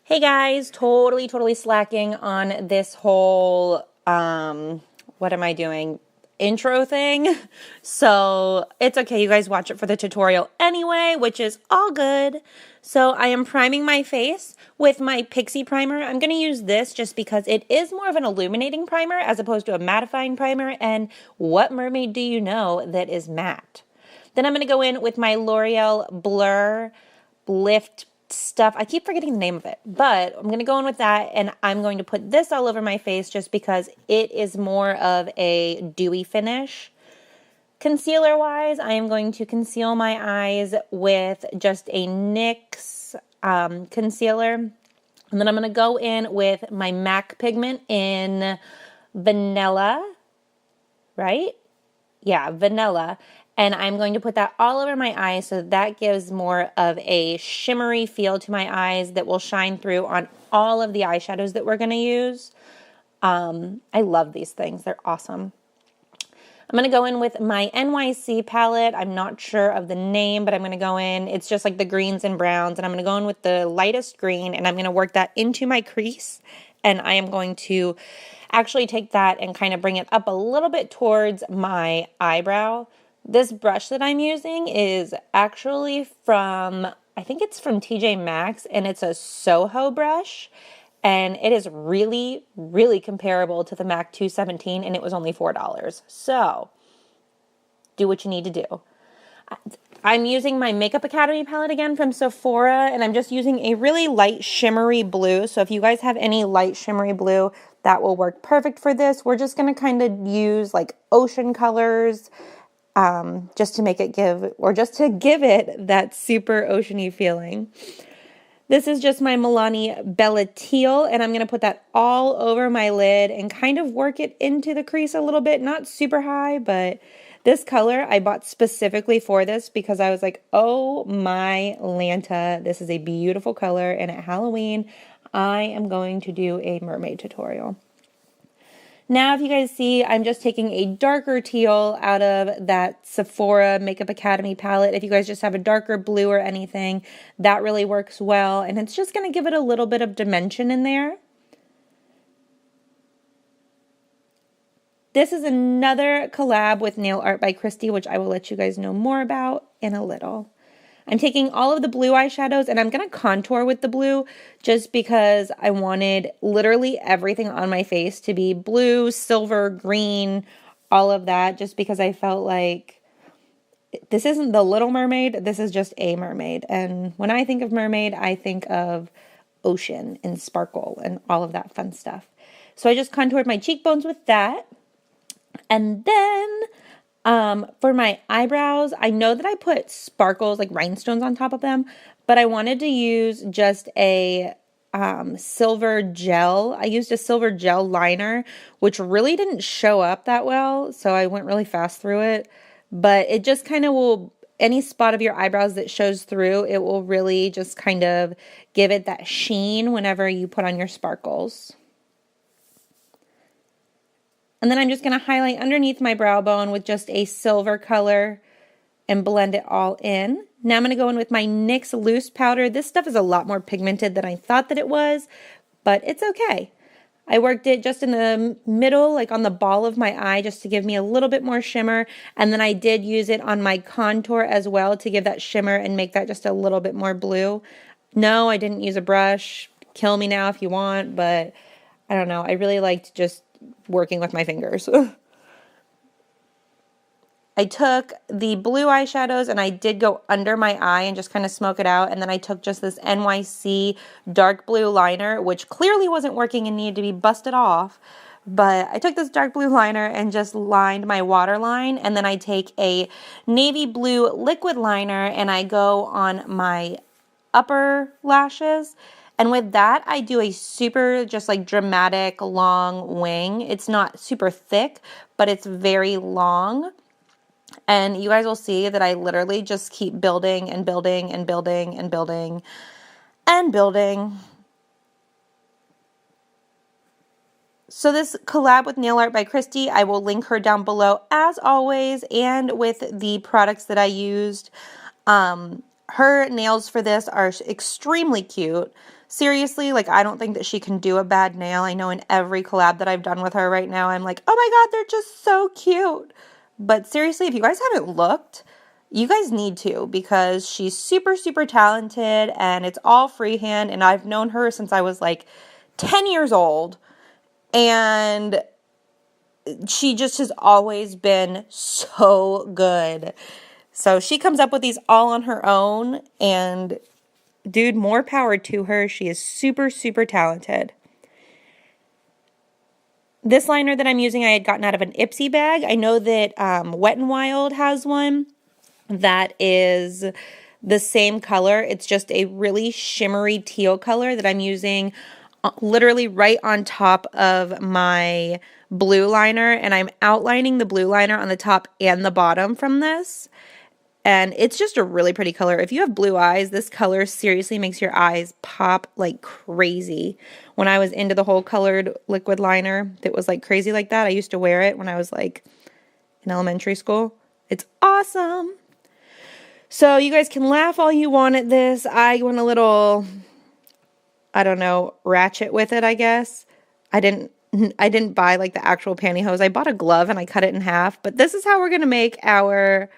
Hey guys, totally slacking on this whole, what am I doing? Intro thing. So it's okay. You guys watch it for the tutorial anyway, which is all good. So I am priming my face with my Pixi primer. I'm going to use this just because it is more of an illuminating primer as opposed to a mattifying primer. And what mermaid do you know that is matte? Then I'm going to go in with my L'Oreal Blur Lift stuff. I keep forgetting the name of it, but I'm going to go in with that, and I'm going to put this all over my face just because it is more of a dewy finish. Concealer wise, I am going to conceal my eyes with just a NYX concealer, and then I'm going to go in with my MAC pigment in vanilla, right? Yeah, vanilla. And I'm going to put that all over my eyes so that gives more of a shimmery feel to my eyes that will shine through on all of the eyeshadows that we're going to use. I love these things. They're awesome. I'm going to go in with my NYC palette. I'm not sure of the name, but I'm going to go in. It's just like the greens and browns, and I'm going to go in with the lightest green, and I'm going to work that into my crease, and I am going to actually take that and kind of bring it up a little bit towards my eyebrow. This brush that I'm using is actually from, I think it's from TJ Maxx, and it's a Soho brush, and it is really comparable to the MAC 217, and it was only $4. So, do what you need to do. I'm using my Makeup Academy palette again from Sephora, and I'm just using a really light shimmery blue. So if you guys have any light shimmery blue, that will work perfect for this. We're just going to kind of use like ocean colors, just to make it just to give it that super oceany feeling. This is just my Milani Bella Teal, and I'm going to put that all over my lid and kind of work it into the crease a little bit. Not super high, but this color I bought specifically for this because I was like, oh my Lanta, this is a beautiful color, and at Halloween, I am going to do a mermaid tutorial. Now, if you guys see, I'm just taking a darker teal out of that Sephora Makeup Academy palette. If you guys just have a darker blue or anything, that really works well. And it's just going to give it a little bit of dimension in there. This is another collab with Nail Art by Christy, which I will let you guys know more about in a little. I'm taking all of the blue eyeshadows, and I'm going to contour with the blue just because I wanted literally everything on my face to be blue, silver, green, all of that, just because I felt like this isn't the Little Mermaid, this is just a mermaid. And when I think of mermaid, I think of ocean and sparkle and all of that fun stuff. So I just contoured my cheekbones with that. And then for my eyebrows, I know that I put sparkles, like rhinestones on top of them, but I wanted to use just a silver gel. I used a silver gel liner, which really didn't show up that well, so I went really fast through it. But it just kind of will, any spot of your eyebrows that shows through, it will really just kind of give it that sheen whenever you put on your sparkles. And then I'm just going to highlight underneath my brow bone with just a silver color and blend it all in. Now I'm going to go in with my NYX loose powder. This stuff is a lot more pigmented than I thought that it was, but it's okay. I worked it just in the middle, like on the ball of my eye, just to give me a little bit more shimmer. And then I did use it on my contour as well to give that shimmer and make that just a little bit more blue. No, I didn't use a brush. Kill me now if you want, but I don't know. I really liked just working with my fingers. I took the blue eyeshadows and I did go under my eye and just kind of smoke it out. And then I took just this NYC dark blue liner, which clearly wasn't working and needed to be busted off. But I took this dark blue liner and just lined my waterline. And then I take a navy blue liquid liner and I go on my upper lashes. And with that, I do a super just like dramatic long wing. It's not super thick, but it's very long. And you guys will see that I literally just keep building and building and building and building and building. So this collab with Nail Art by Christy, I will link her down below as always, and with the products that I used. Her nails for this are extremely cute. seriously, like, I don't think that she can do a bad nail. I know in every collab that I've done with her right now, I'm like, oh my God, they're just so cute. But seriously, if you guys haven't looked, you guys need to, because she's super, super talented, and it's all freehand, and I've known her since I was like 10 years old, and she just has always been so good. So she comes up with these all on her own, and dude, more power to her. She is super, super talented. This liner that I'm using, I had gotten out of an Ipsy bag. I know that Wet n Wild has one that is the same color. It's just a really shimmery teal color that I'm using literally right on top of my blue liner, and I'm outlining the blue liner on the top and the bottom from this. And it's just a really pretty color. If you have blue eyes, this color seriously makes your eyes pop like crazy. When I was into the whole colored liquid liner that was like crazy like that, I used to wear it when I was like in elementary school. It's awesome. So you guys can laugh all you want at this. I went a little, I don't know, ratchet with it, I guess. I didn't buy like the actual pantyhose. I bought a glove and I cut it in half. But this is how we're going to make our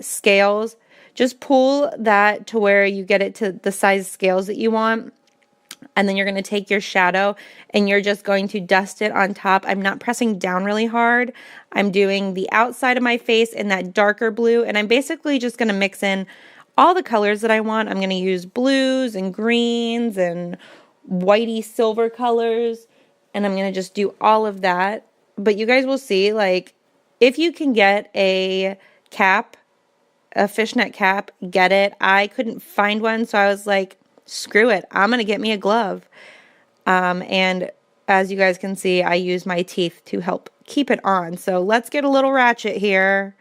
scales. Just pull that to where you get it to the size scales that you want, and then you're going to take your shadow and you're just going to dust it on top. I'm not pressing down really hard. I'm doing the outside of my face in that darker blue, and I'm basically just going to mix in all the colors that I want. I'm going to use blues and greens and whitey silver colors, and I'm going to just do all of that. But you guys will see, like, if you can get a cap, a fishnet cap, get it. I couldn't find one, so I was like, screw it, I'm gonna get me a glove. And as you guys can see, I use my teeth to help keep it on. So let's get a little ratchet here.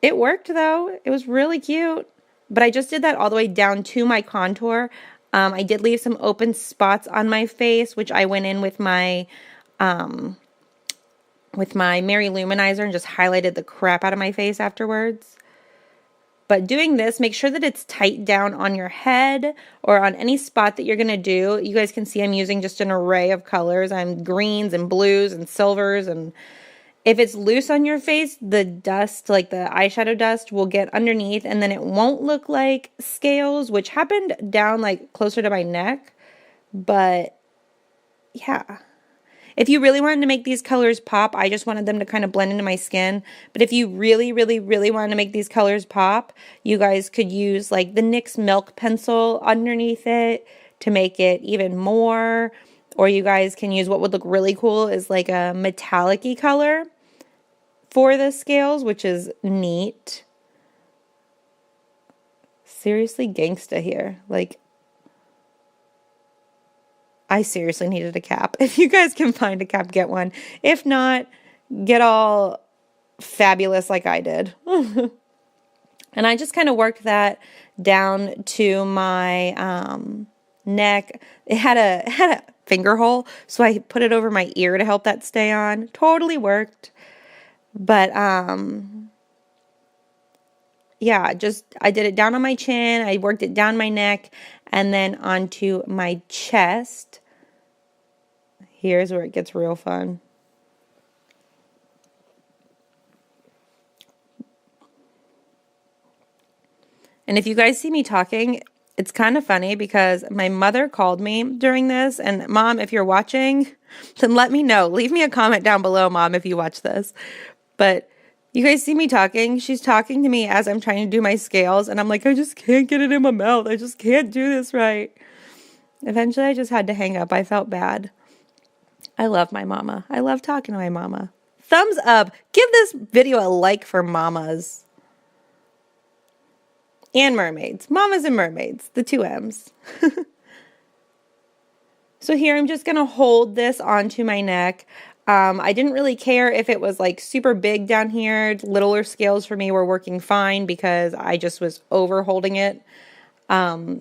It worked though. It was really cute. But I just did that all the way down to my contour. I did leave some open spots on my face, which I went in with my Mary Luminizer and just highlighted the crap out of my face afterwards. But doing this, make sure that it's tight down on your head or on any spot that you're going to do. You guys can see I'm using just an array of colors. I'm greens and blues and silvers. And if it's loose on your face, the dust, like the eyeshadow dust, will get underneath. And then it won't look like scales, which happened down like closer to my neck. But yeah. If you really wanted to make these colors pop, I just wanted them to kind of blend into my skin. But if you really, really, really wanted to make these colors pop, you guys could use like the NYX Milk Pencil underneath it to make it even more. Or you guys can use what would look really cool is like a metallic-y color for the scales, which is neat. Seriously gangsta here. Like, I seriously needed a cap. If you guys can find a cap, get one. If not, get all fabulous like I did. And I just kind of worked that down to my neck. It had a finger hole, so I put it over my ear to help that stay on. Totally worked. But yeah, just I did it down on my chin. I worked it down my neck and then onto my chest. Here's where it gets real fun. And if you guys see me talking, it's kind of funny because my mother called me during this. And Mom, if you're watching, then let me know. Leave me a comment down below, Mom, if you watch this. But you guys see me talking. She's talking to me as I'm trying to do my scales. And I'm like, I just can't get it in my mouth. I just can't do this right. Eventually, I just had to hang up. I felt bad. I love my mama. I love talking to my mama. Thumbs up. Give this video a like for mamas. And mermaids. Mamas and mermaids. The two M's. So here I'm just going to hold this onto my neck. I didn't really care if it was like super big down here. Littler scales for me were working fine because I just was over holding it. But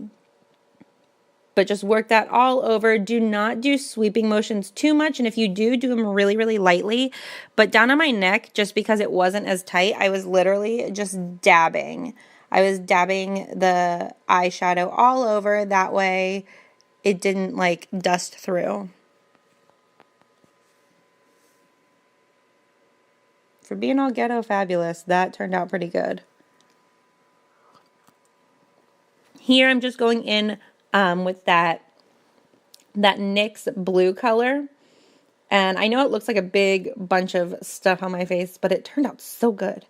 just work that all over. Do not do sweeping motions too much. And if you do, do them really, really lightly. But down on my neck, just because it wasn't as tight, I was literally just dabbing. I was dabbing the eyeshadow all over. That way it didn't like dust through. For being all ghetto fabulous, that turned out pretty good. Here I'm just going in with that NYX blue color. And I know it looks like a big bunch of stuff on my face, but it turned out so good.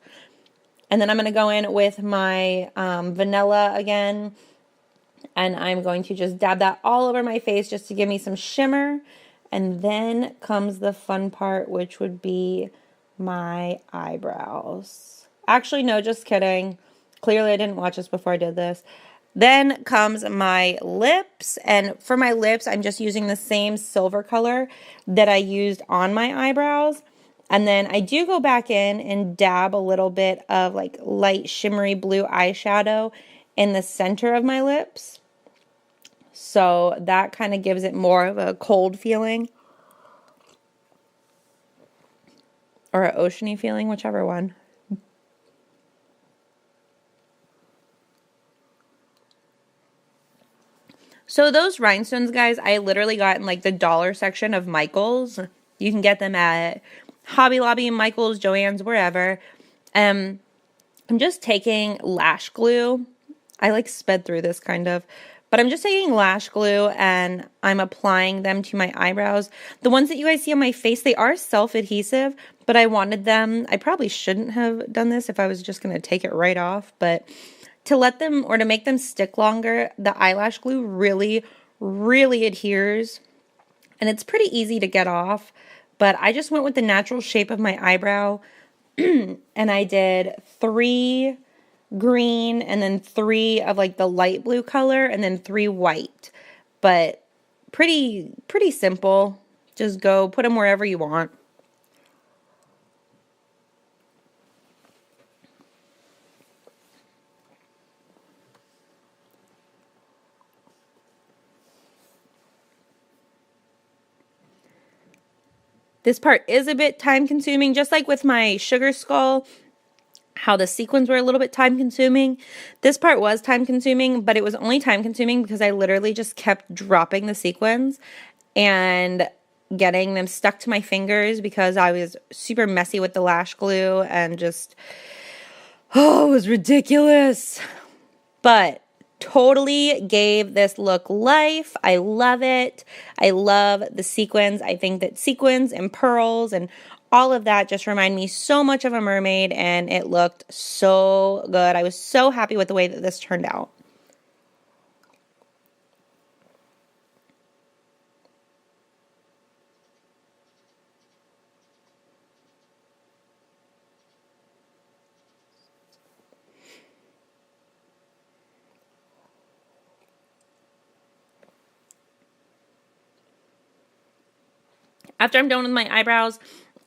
And then I'm going to go in with my vanilla again. And I'm going to just dab that all over my face just to give me some shimmer. And then comes the fun part, which would be my eyebrows. Actually, no, just kidding. Clearly, I didn't watch this before I did this. Then comes my lips, and for my lips, I'm just using the same silver color that I used on my eyebrows. And then I do go back in and dab a little bit of like light shimmery blue eyeshadow in the center of my lips. So that kind of gives it more of a cold feeling. Or an oceany feeling, whichever one. So those rhinestones, guys, I literally got in like the dollar section of Michael's. You can get them at Hobby Lobby, Michael's, Joann's, wherever. I'm just taking lash glue. I like sped through this kind of. But I'm just taking lash glue and I'm applying them to my eyebrows. The ones that you guys see on my face, they are self-adhesive, but I wanted them. I probably shouldn't have done this if I was just going to take it right off, but to let them or to make them stick longer, the eyelash glue really, really adheres. And it's pretty easy to get off, but I just went with the natural shape of my eyebrow and I did 3 green and then 3 of like the light blue color and then 3 white. But pretty simple. Just go put them wherever you want. This part is a bit time consuming, just like with my sugar skull, how the sequins were a little bit time consuming. This part was time consuming, but it was only time consuming because I literally just kept dropping the sequins and getting them stuck to my fingers because I was super messy with the lash glue and just, oh, it was ridiculous. But totally gave this look life. I love it. I love the sequins. I think that sequins and pearls and all of that just remind me so much of a mermaid, and it looked so good. I was so happy with the way that this turned out. After I'm done with my eyebrows,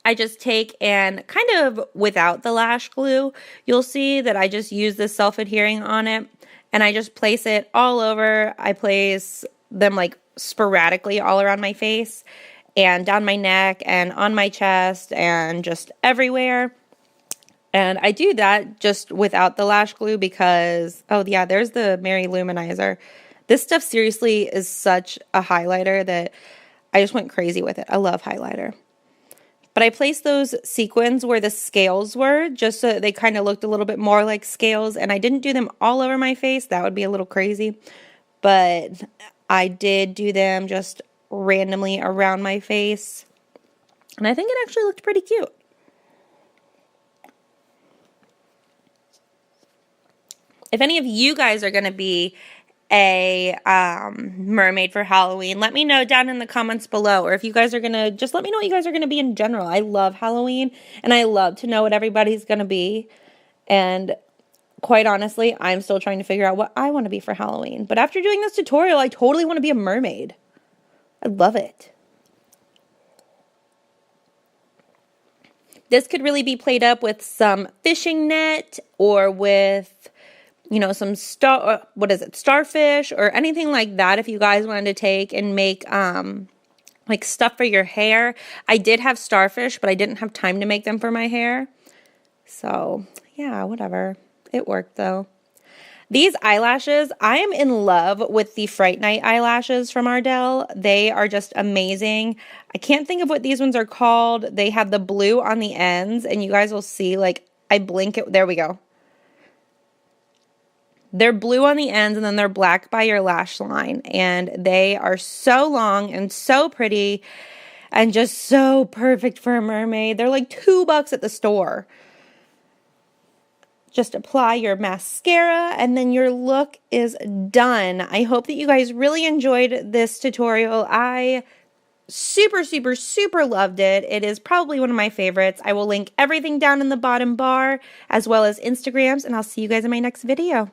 I just take and kind of without the lash glue, you'll see that I just use this self-adhering on it and I just place it all over. I place them like sporadically all around my face and down my neck and on my chest and just everywhere. And I do that just without the lash glue because, oh yeah, there's the Mary Luminizer. This stuff seriously is such a highlighter that I just went crazy with it. I love highlighter. But I placed those sequins where the scales were, just so that they kind of looked a little bit more like scales. And I didn't do them all over my face. That would be a little crazy. But I did do them just randomly around my face. And I think it actually looked pretty cute. If any of you guys are going to be a mermaid for Halloween, let me know down in the comments below. Or if you guys are gonna, just let me know what you guys are gonna be in general. I love Halloween and I love to know what everybody's gonna be. And quite honestly, I'm still trying to figure out what I want to be for Halloween. But after doing this tutorial, I totally want to be a mermaid. I love it. This could really be played up with some fishing net or with, you know, some starfish or anything like that if you guys wanted to take and make like stuff for your hair. I did have starfish, but I didn't have time to make them for my hair. So, yeah, whatever. It worked though. These eyelashes, I am in love with the Fright Night eyelashes from Ardell. They are just amazing. I can't think of what these ones are called. They have the blue on the ends, and you guys will see, like, I blink it. There we go. They're blue on the ends, and then they're black by your lash line, and they are so long and so pretty and just so perfect for a mermaid. They're like $2 at the store. Just apply your mascara and then your look is done. I hope that you guys really enjoyed this tutorial. I super loved it. It is probably one of my favorites. I will link everything down in the bottom bar as well as Instagrams, and I'll see you guys in my next video.